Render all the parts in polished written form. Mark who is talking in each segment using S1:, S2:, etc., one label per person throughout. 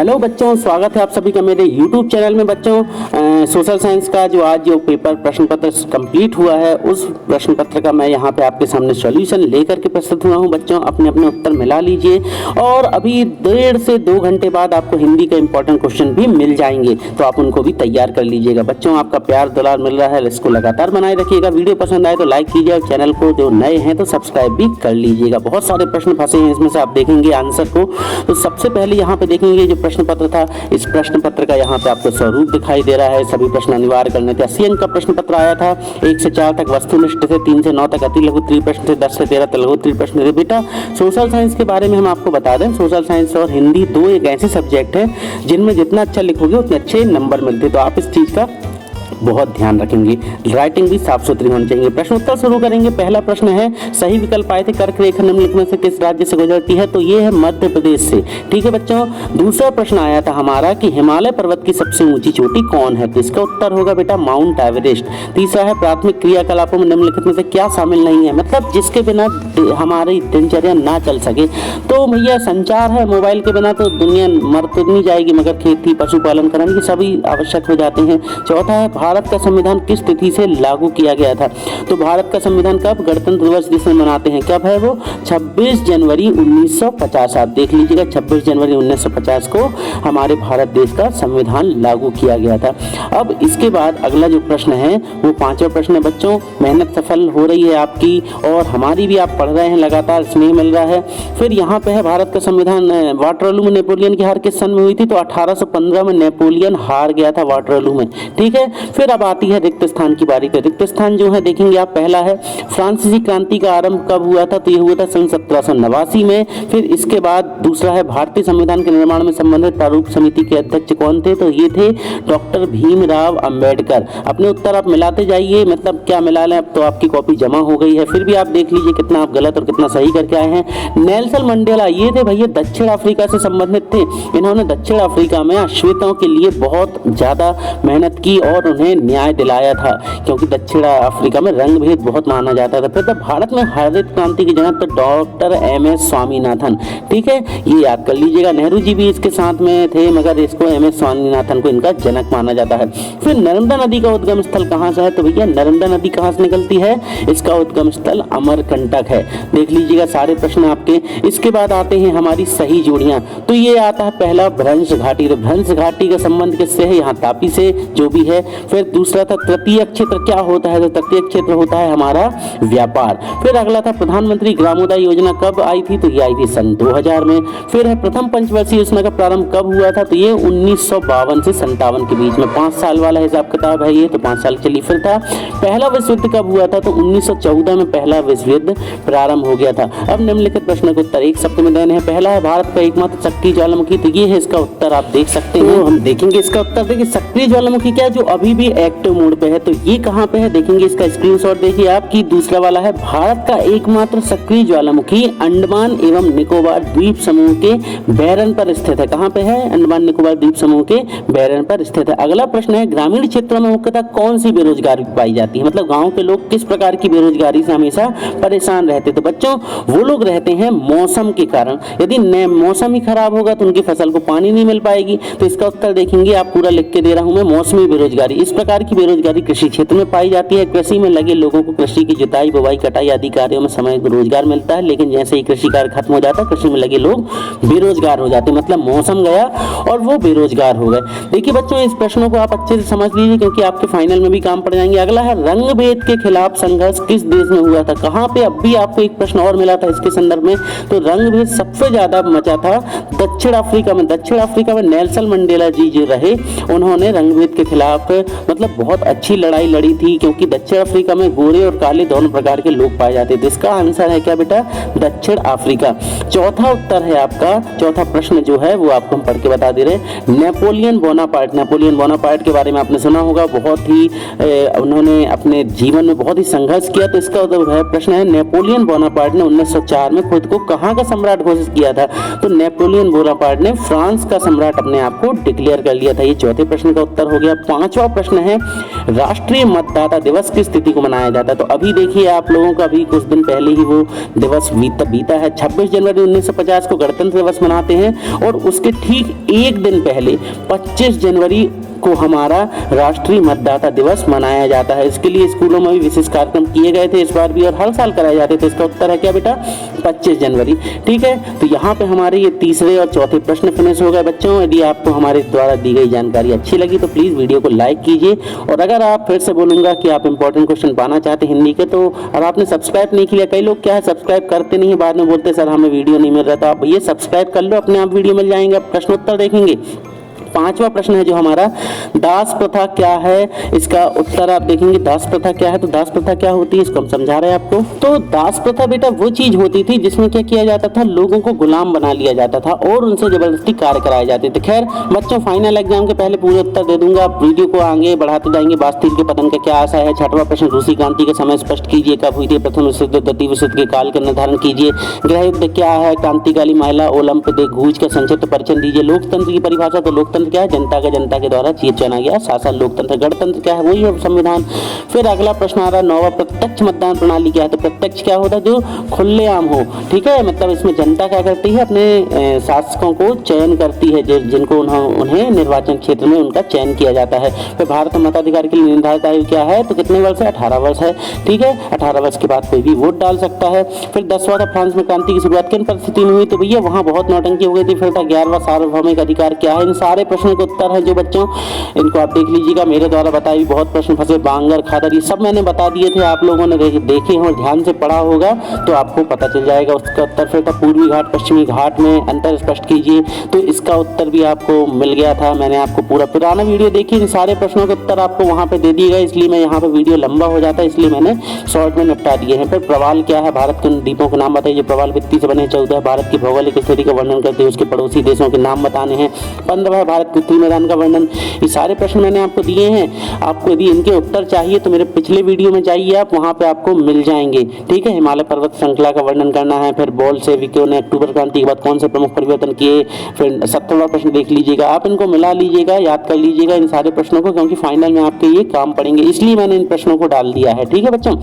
S1: Hello बच्चों, स्वागत है आप सभी का मेरे YouTube चैनल में। बच्चों सोशल साइंस का जो पेपर प्रश्न पत्र कंप्लीट हुआ है, उस प्रश्न पत्र का मैं यहाँ पे आपके सामने सॉल्यूशन लेकर के प्रस्तुत हुआ हूँ। बच्चों अपने अपने उत्तर मिला लीजिए और अभी 1.5 से 2 घंटे बाद आपको हिंदी का इंपॉर्टेंट क्वेश्चन भी मिल जाएंगे, तो आप उनको भी तैयार कर लीजिएगा। बच्चों आपका प्यार दुलार मिल रहा है, इसको लगातार बनाए रखिएगा। वीडियो पसंद आए तो लाइक कीजिए और चैनल को जो नए हैं तो सब्सक्राइब भी कर लीजिएगा। बहुत सारे प्रश्न फंसे हैं, इसमें से आप देखेंगे आंसर को। तो सबसे पहले यहाँ पे देखेंगे जो प्रश्न पत्र था, इस प्रश्न पत्र का यहाँ पे आपको स्वरूप दिखाई दे रहा है। सभी प्रश्न अनिवार्य करने थे। 80 अंक का प्रश्न पत्र आया था। 1 से 4 तक वस्तुनिष्ठ थे, 3 से 9 तक अति लघु उत्तरीय प्रश्न थे, 10 से 13 तक लघु उत्तरीय प्रश्न थे। बेटा सोशल साइंस के बारे में हम आपको बता दें, सोशल साइंस और हिंदी दो एक ऐसे सब्जेक्ट हैं जिनमें जितना अच्छा लिखोगे उतने अच्छे नंबर मिलते, तो आप इस चीज़ का बहुत ध्यान रखेंगे। राइटिंग भी साफ सुथरी होनी चाहिए। प्रश्नोत्तर शुरू करेंगे। पहला प्रश्न है, सही विकल्प आए थे, कर्क रेखा निम्नलिखित में से किस राज्य से गुजरती है? तो ये है मध्य प्रदेश से। ठीक है बच्चों। दूसरा प्रश्न आया था हमारा कि हिमालय पर्वत की सबसे ऊंची चोटी कौन है? तो इसका उत्तर होगा बेटा माउंट एवरेस्ट। तीसरा है, प्राथमिक क्रियाकलापों में निम्नलिखित में से क्या शामिल नहीं है? मतलब जिसके बिना हमारी दिनचर्या ना चल सके। तो भैया संचार है, मोबाइल के बिना तो दुनिया मर तो नहीं जाएगी, मगर खेती पशुपालन करने के सभी आवश्यक हो जाते हैं। चौथा है, भारत का संविधान किस तिथि से लागू किया गया था? तो भारत का संविधान कब गणतंत्र दिवस जिसमें मनाते हैं, कब है वो? 26 जनवरी 1950। आप देख लीजिएगा, 26 जनवरी 1950 को हमारे भारत देश का संविधान लागू किया गया था। अब इसके बाद अगला जो प्रश्न है वो 5वां प्रश्न है। बच्चों मेहनत सफल हो रही है आपकी और हमारी भी, आप पढ़ रहे हैं, लगातार स्नेह मिल रहा है। फिर यहाँ पे है, भारत का संविधान वाटरलू में नेपोलियन की हार किस सन में हुई थी? तो 1815 में नेपोलियन हार गया था वाटरलू में। ठीक है। फिर अब आती है रिक्त स्थान की बारी। तो रिक्त स्थान जो है देखेंगे आप, पहला है फ्रांसीसी क्रांति का आरंभ कब हुआ था? तो ये हुआ था सन 1789 में। फिर इसके बाद दूसरा है, भारतीय संविधान के निर्माण में संबंधित प्रारूप समिति के अध्यक्ष कौन थे? तो ये थे डॉक्टर भीमराव अंबेडकर। अपने उत्तर आप मिलाते जाइए, मतलब क्या मिला लें, अब तो आपकी कॉपी जमा हो गई है। फिर भी आप देख लीजिए कितना आप गलत और कितना सही करके आए हैं। नेल्सन मंडेला, ये थे भैया दक्षिण अफ्रीका से संबंधित थे। इन्होंने दक्षिण अफ्रीका में अश्वेतों के लिए बहुत ज्यादा मेहनत की और उन्हें न्याय दिलाया था, क्योंकि दक्षिण अफ्रीका में रंग भेद बहुत माना जाता था। फिर तो भारत में हरित क्रांति के जनक तो डॉक्टर MS स्वामीनाथन। ठीक है, ये याद कर लीजिएगा। नेहरू जी भी इसके साथ में थे, मगर इसको MS स्वामीनाथन को इनका जनक माना जाता है। फिर नर्मदा नदी का उद्गम स्थल कहाँ से है? तो भैया नर्मदा नदी कहाँ से निकलती है? इसका उद्गम स्थल अमरकंटक है। देख लीजिएगा सारे प्रश्न आपके। इसके बाद आते हैं हमारी सही जोड़ियां। तो ये आता है पहला भ्रंश घाटी। तो भ्रंश घाटी का संबंध किससे है? यहाँ तापी से, जो भी है। फिर दूसरा था तृतीय क्षेत्र क्या होता है? तो तृतीय क्षेत्र होता है हमारा व्यापार। फिर अगला था प्रधानमंत्री ग्रामोदय योजना कब आई थी? तो ये आई थी सन 2000 में। फिर है प्रथम पंचवर्षीय योजना का प्रारंभ कब हुआ था? तो ये 1952 से 57 के बीच में। 5 साल वाला हिसाब किताब है ये, तो 5 साल चलिए। फिर था पहला विश्व युद्ध कब हुआ था? तो 1914 में पहला विश्व युद्ध प्रारंभ हो गया था। अब निम्नलिखित प्रश्न के उत्तर एक शब्द में देने हैं। पहला है, भारत का एकमात्र सक्रिय ज्वालामुखी। तो ये है इसका उत्तर, आप देख सकते हैं। हम देखेंगे इसका उत्तर। देखिए सक्रिय ज्वालामुखी क्या, जो अभी भी एक्टिव मोड पे है। तो ये कहाँ पे है देखेंगे, इसका स्क्रीनशॉट देखिए आप। की दूसरा वाला है, भारत का एकमात्र सक्रिय ज्वालामुखी अंडमान एवं निकोबार द्वीप समूह के बैरन पर स्थित है। कहाँ पे है? अंडमान निकोबार द्वीप समूह के बैरन पर स्थित है। अगला प्रश्न है, ग्रामीण क्षेत्रों में मुख्यतः कौन सी बेरोजगारी पाई जाती है? मतलब गाँव के लोग किस प्रकार की बेरोजगारी से हमेशा परेशान रहते? तो बच्चों वो लोग रहते हैं मौसम के कारण। यदि मौसम ही खराब होगा तो उनकी फसल को पानी नहीं मिल पाएगी। तो इसका उत्तर देखेंगे आप, पूरा लिख के दे रहा हूं मैं, मौसमी बेरोजगारी। इस प्रकार की बेरोजगारी कृषि क्षेत्र में पाई जाती है। कृषि में लगे लोगों को कृषि की जुताई, बुवाई, कटाई आदि कार्यों में समय रोजगार मिलता है, लेकिन जैसे ही कृषि कार्य खत्म हो जाता है, कृषि में लगे लोग बेरोजगार हो जाते हैं। मतलब मौसम गया और वो बेरोजगार हो गए। देखिए बच्चों इस प्रश्नों को आप अच्छे से समझ लीजिए, क्योंकि आपके फाइनल में भी काम पड़ जाएंगे। अगला है, रंग भेद के खिलाफ संघर्ष किस देश में हुआ था? कहाँ पे? अब भी आपको एक प्रश्न और मिला था इसके संदर्भ में। तो रंग भेद सबसे ज्यादा मचा था दक्षिण अफ्रीका में। दक्षिण अफ्रीका में नेल्सन मंडेला जी जो रहे, उन्होंने रंग भेद के खिलाफ मतलब बहुत अच्छी लड़ाई लड़ी थी, क्योंकि दक्षिण अफ्रीका में गोरे और काले दोनों प्रकार के लोग पाए जाते थे। इसका आंसर है क्या बेटा? दक्षिण अफ्रीका। चौथा उत्तर है आपका, चौथा प्रश्न जो है वो आपको हम पढ़ के बता दे रहे हैं। Napoleon Bonaparte. नेपोलियन बोनापार्ट के बारे में आपने सुना होगा, बहुत ही उन्होंने अपने जीवन में बहुत ही संघर्ष किया। तो इसका प्रश्न है, नेपोलियन बोनापार्ट ने 1904 में खुद को कहाँ का सम्राट घोषित किया था? तो नेपोलियन बोनापार्ट ने फ्रांस का सम्राट अपने आप को डिक्लेयर कर लिया था। ये चौथे प्रश्न का उत्तर हो गया। 5वां प्रश्न प्रश्न है, राष्ट्रीय मतदाता दिवस किस तिथि को मनाया जाता है? तो अभी देखिए आप लोगों का अभी कुछ दिन पहले ही वो दिवस बीता है। 26 जनवरी 1950 को गणतंत्र दिवस मनाते हैं और उसके ठीक एक दिन पहले 25 जनवरी को हमारा राष्ट्रीय मतदाता दिवस मनाया जाता है। इसके लिए स्कूलों में भी विशेष कार्यक्रम किए गए थे इस बार भी, और हर साल कराए जाते थे। इसका उत्तर है क्या बेटा? 25 जनवरी। ठीक है, तो यहाँ पे हमारे ये तीसरे और चौथे प्रश्न फिनिश हो गए बच्चों। यदि आपको हमारे द्वारा दी गई जानकारी अच्छी लगी तो प्लीज़ वीडियो को लाइक कीजिए, और अगर आप फिर से बोलूँगा कि आप इंपॉर्टेंट क्वेश्चन पाना चाहते हिंदी के, तो और आपने सब्सक्राइब नहीं किया, कई लोग क्या है सब्सक्राइब करते नहीं है, बाद में बोलते सर हमें वीडियो नहीं मिल रहा, तो आप ये सब्सक्राइब कर लो, अपने आप वीडियो मिल जाएंगे, प्रश्न उत्तर देखेंगे। पांचवा प्रश्न है जो हमारा, दास प्रथा क्या है? इसका उत्तर आप देखेंगे, दास प्रथा क्या है? तो दास प्रथा क्या होती है इसको हम समझा रहे हैं आपको। तो दास प्रथा बेटा वो चीज होती थी जिसमें क्या किया जाता था, लोगों को गुलाम बना लिया जाता था और उनसे जबरदस्ती कार्य कराए जाते थे। खैर बच्चों, फाइनल एग्जाम के पहले पूरे उत्तर दे दूंगा, आप वीडियो को आगे बढ़ाते जाएंगे। बास्तील के पतन का क्या आशा है? छठवां प्रश्न, रूसी क्रांति का समय स्पष्ट कीजिए, कब हुई थी प्रथम विश्व युद्ध, द्वितीय विश्व युद्ध के काल का निर्धारण कीजिए। गृह युद्ध क्या है? क्रांतिकाली महिला ओलंपिक गूंज का संक्षिप्त परिचय दीजिए। लोकतंत्र की परिभाषा, तो लोकतंत्र क्या है? जनता के द्वारा चुना गया शासन लोकतंत्र। गणतंत्र क्या है? वही है संविधान। फिर अगला प्रश्न आ रहा है, नौवां, प्रत्यक्ष मतदान प्रणाली क्या है? तो प्रत्यक्ष क्या होता है? जो खुलेआम हो। ठीक है, मतलब इसमें जनता क्या करती है, अपने शासकों को चयन करती है, जिनको उन्हें निर्वाचन क्षेत्र में उनका चयन किया जाता है। फिर भारत में मताधिकार के लिए निर्धारित आयु क्या है? तो कितने वर्ष है? 18 वर्ष है। ठीक है, 18 वर्ष के बाद कोई भी वोट डाल सकता है। फिर 10वां था, फ्रांस में क्रांति की शुरुआत किन परिस्थिति में हुई? तो भैया वहां बहुत नौटंकी हो गई थी। फिर था 11वां, सार्वभौमिक अधिकार क्या है? इन सारे प्रश्नों के उत्तर है जो बच्चों इनको आप देख लीजिएगा, मेरे द्वारा बताए बहुत प्रश्न फंसे, बांगर खादर, ये सब मैंने बता दिए थे, आप लोगों ने देखे और ध्यान से पढ़ा होगा तो आपको पता चल जाएगा। उसका उत्तर फिर था पूर्वी घाट पश्चिमी घाट में अंतर स्पष्ट कीजिए, तो इसका उत्तर भी आपको मिल गया था। मैंने आपको पूरा पुराना वीडियो देखिए, इन सारे प्रश्नों के उत्तर आपको वहाँ पे दे दिए गए, इसलिए मैं यहाँ पे वीडियो लंबा हो जाता है, इसलिए मैंने शॉर्ट में निपटा दिए हैं। फिर प्रवाल क्या है? भारत के द्वीपों के नाम बताइए। प्रवाल वित्ती से बने 14 है, भारत की भौगोलिक स्थिति का वर्णन करते हुए उसके पड़ोसी देशों के नाम बताने हैं। 15 है, भारत के उत्तरी मैदान का वर्णन। ये सारे प्रश्न मैंने आपको दिए हैं। आपको यदि इनके उत्तर चाहिए तो मेरे पिछले वीडियो में जाइए आप, वहाँ पे आपको मिल जाएंगे। ठीक है, हिमालय पर्वत श्रृंखला का वर्णन करना है। फिर बोल्शेविकों ने अक्टूबर क्रांति के बाद कौन से प्रमुख परिवर्तन किए? फिर 17वां प्रश्न देख लीजिएगा, आप इनको मिला लीजिएगा, याद कर लीजिएगा इन सारे प्रश्नों को, क्योंकि फाइनल में आपके ये काम पड़ेंगे, इसलिए मैंने इन प्रश्नों को डाल दिया है। ठीक है बच्चों,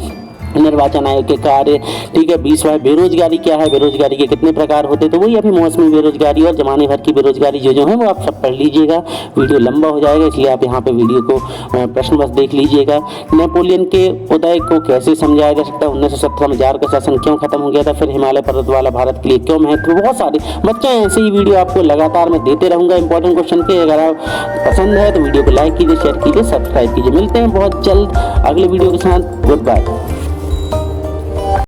S1: निर्वाचन आयोग के कार्य। ठीक है, 20वां, बेरोजगारी क्या है? बेरोजगारी के कितने प्रकार होते? तो वही अभी मौसमी बेरोजगारी और जमाने भर की बेरोजगारी जो है वो आप सब पढ़ लीजिएगा। वीडियो लंबा हो जाएगा, इसलिए आप यहाँ पे वीडियो को प्रश्न बस देख लीजिएगा। नेपोलियन के उदय को कैसे समझाया जा सकता है? 1917 में जार का शासन क्यों खत्म हो गया था? फिर हिमालय पर्वत वाला भारत के लिए क्यों महत्व? बहुत सारे बच्चे ऐसे ही वीडियो आपको लगातार मैं देते रहूंगा इंपॉर्टेंट क्वेश्चन के। अगर आप पसंद है तो वीडियो को लाइक कीजिए, शेयर कीजिए, सब्सक्राइब कीजिए। मिलते हैं बहुत जल्द अगले वीडियो के साथ। Good bye.